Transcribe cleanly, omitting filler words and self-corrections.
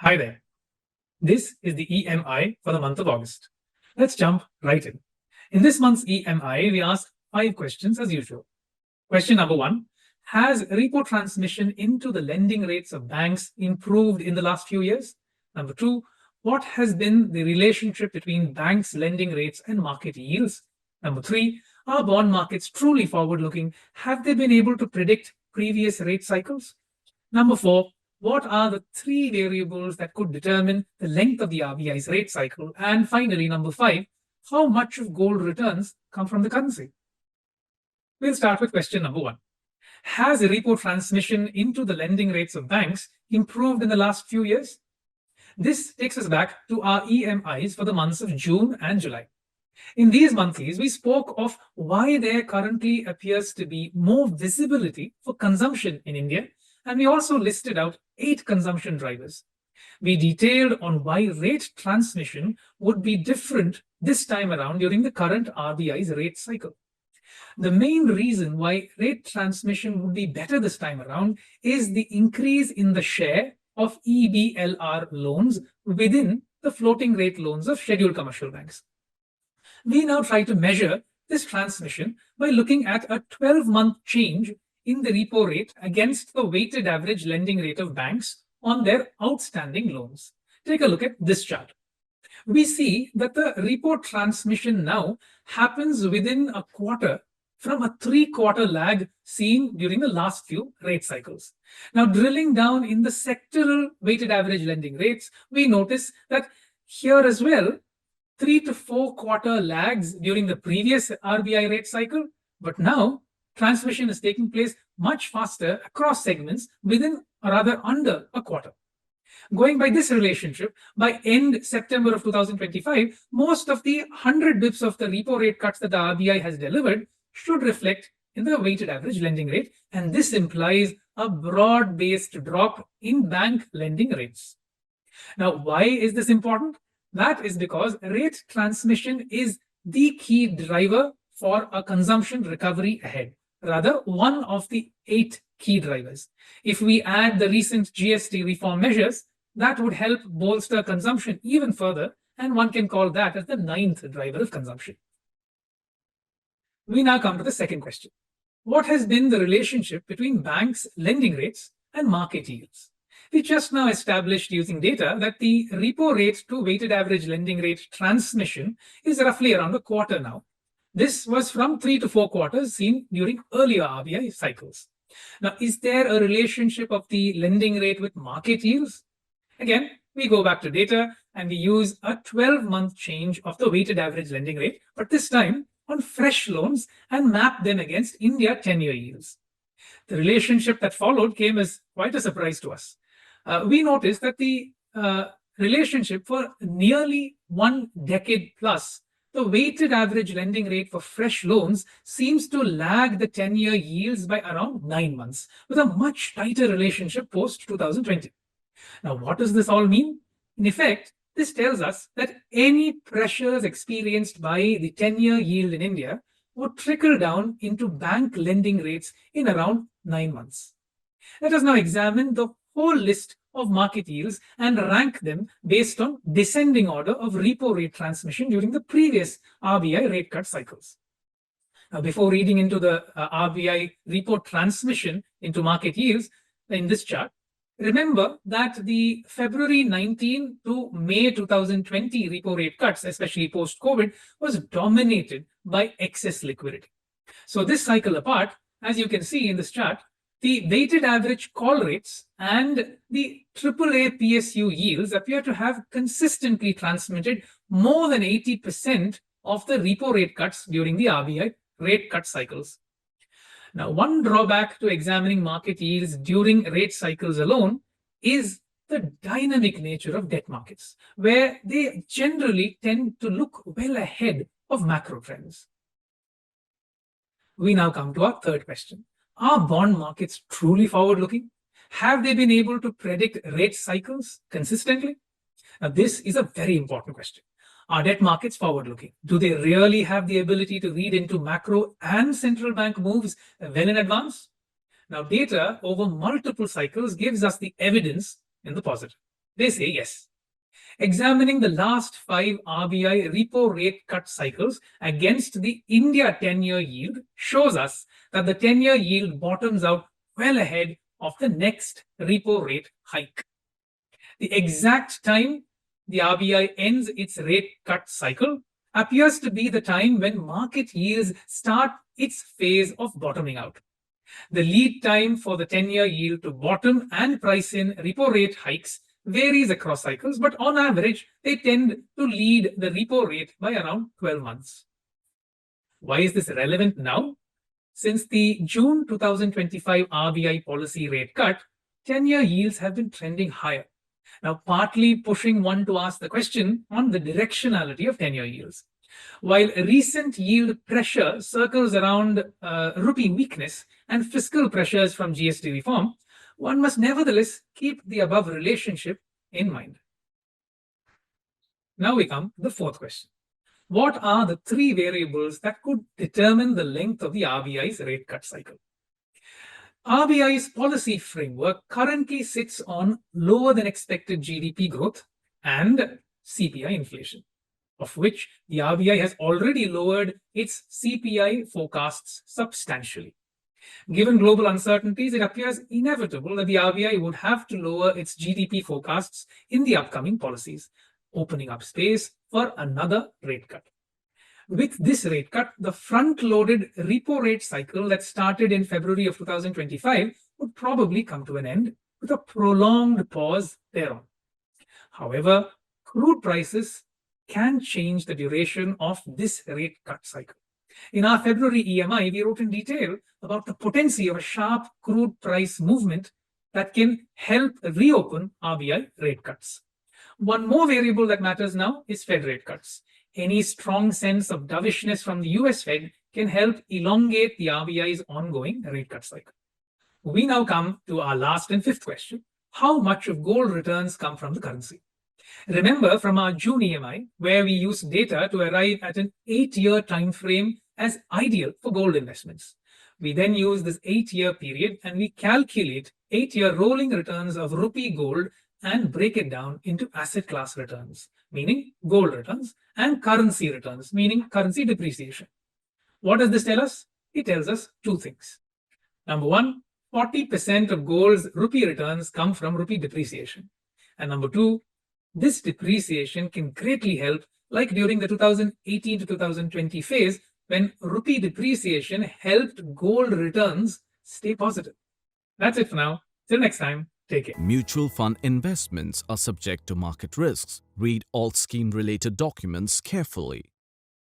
Hi there. This is the E.M.I for the month of August. Let's jump right in. In this month's E.M.I, we ask 5 questions as usual. Question number 1. Has repo transmission into the lending rates of banks improved in the last few years? Number 2. What has been the relationship between banks' lending rates and market yields? Number 3. Are bond markets truly forward-looking? Have they been able to predict previous rate cycles? Number 4. What are the 3 variables that could determine the length of the RBI's rate cycle? And finally, number 5, how much of gold returns come from the currency? We'll start with question number 1. Has repo transmission into the lending rates of banks improved in the last few years? This takes us back to our E.M.Is for the months of June and July. In these monthlies, we spoke of why there currently appears to be more visibility for consumption in India, and we also listed out 8 consumption drivers. We detailed on why rate transmission would be different this time around during the current RBI's rate cycle. The main reason why rate transmission would be better this time around is the increase in the share of EBLR loans within the floating rate loans of scheduled commercial banks. We now try to measure this transmission by looking at a 12-month change in the repo rate against the weighted average lending rate of banks on their outstanding loans. Take a look at this chart. We see that the repo transmission now happens within a quarter from a 3-quarter lag seen during the last few rate cycles. Now, drilling down in the sectoral weighted average lending rates, we notice that here as well, 3 to 4 quarter lags during the previous RBI rate cycle, but now transmission is taking place much faster across segments within or rather under a quarter. Going by this relationship, by end September of 2025, most of the 100 bips of the repo rate cuts that the RBI has delivered should reflect in the weighted average lending rate, and this implies a broad-based drop in bank lending rates. Now, why is this important? That is because rate transmission is the key driver for a consumption recovery ahead, rather one of the 8 key drivers. If we add the recent GST reform measures, that would help bolster consumption even further, and one can call that as the 9th driver of consumption. We now come to the second question. What has been the relationship between banks' lending rates and market yields? We just now established using data that the repo rate to weighted average lending rate transmission is roughly around a quarter now. This was from 3 to 4 quarters seen during earlier RBI cycles. Now, is there a relationship of the lending rate with market yields? Again, we go back to data and we use a 12-month change of the weighted average lending rate, but this time on fresh loans, and map them against India 10-year yields. The relationship that followed came as quite a surprise to us. We noticed that the relationship for nearly 1 decade plus, the weighted average lending rate for fresh loans seems to lag the 10-year yields by around 9 months, with a much tighter relationship post 2020. Now, what does this all mean? In effect, this tells us that any pressures experienced by the 10-year yield in India would trickle down into bank lending rates in around 9 months. Let us now examine the whole list of market yields and rank them based on descending order of repo rate transmission during the previous RBI rate cut cycles. Now, before reading into the RBI repo transmission into market yields in this chart, remember that the February 19 to May 2020 repo rate cuts, especially post-COVID, was dominated by excess liquidity. So this cycle apart, as you can see in this chart, the weighted average call rates and the AAA PSU yields appear to have consistently transmitted more than 80% of the repo rate cuts during the RBI rate cut cycles. Now, one drawback to examining market yields during rate cycles alone is the dynamic nature of debt markets, where they generally tend to look well ahead of macro trends. We now come to our third question. Are bond markets truly forward-looking? Have they been able to predict rate cycles consistently? Now, this is a very important question. Are debt markets forward-looking? Do they really have the ability to read into macro and central bank moves well in advance? Now, data over multiple cycles gives us the evidence in the positive. They say yes. Examining the last 5 RBI repo rate cut cycles against the India 10-year yield shows us that the 10-year yield bottoms out well ahead of the next repo rate hike. The exact time the RBI ends its rate cut cycle appears to be the time when market yields start its phase of bottoming out. The lead time for the 10-year yield to bottom and price in repo rate hikes varies across cycles, but on average, they tend to lead the repo rate by around 12 months. Why is this relevant now? Since the June 2025 RBI policy rate cut, 10-year yields have been trending higher. Now, partly pushing one to ask the question on the directionality of 10-year yields. While recent yield pressure circles around rupee weakness and fiscal pressures from GST reform, one must nevertheless keep the above relationship in mind. Now we come to the fourth question. What are the 3 variables that could determine the length of the RBI's rate cut cycle? RBI's policy framework currently sits on lower than expected GDP growth and CPI inflation, of which the RBI has already lowered its CPI forecasts substantially. Given global uncertainties, it appears inevitable that the RBI would have to lower its GDP forecasts in the upcoming policies, opening up space for another rate cut. With this rate cut, the front-loaded repo rate cycle that started in February of 2025 would probably come to an end with a prolonged pause thereon. However, crude prices can change the duration of this rate cut cycle. In our February E.M.I, we wrote in detail about the potency of a sharp crude price movement that can help reopen RBI rate cuts. One more variable that matters now is Fed rate cuts. Any strong sense of dovishness from the US Fed can help elongate the RBI's ongoing rate cut cycle. We now come to our last and fifth question. How much of gold returns come from the currency? Remember from our June E.M.I, where we used data to arrive at an 8-year time frame as ideal for gold investments. We then use this 8-year period and we calculate 8-year rolling returns of rupee gold and break it down into asset class returns, meaning gold returns, and currency returns, meaning currency depreciation. What does this tell us? It tells us 2 things. Number 1, 40% of gold's rupee returns come from rupee depreciation. And number 2, this depreciation can greatly help, like during the 2018 to 2020 phase, when rupee depreciation helped gold returns stay positive. That's it for now. Till next time, take care. Mutual fund investments are subject to market risks. Read all scheme-related documents carefully.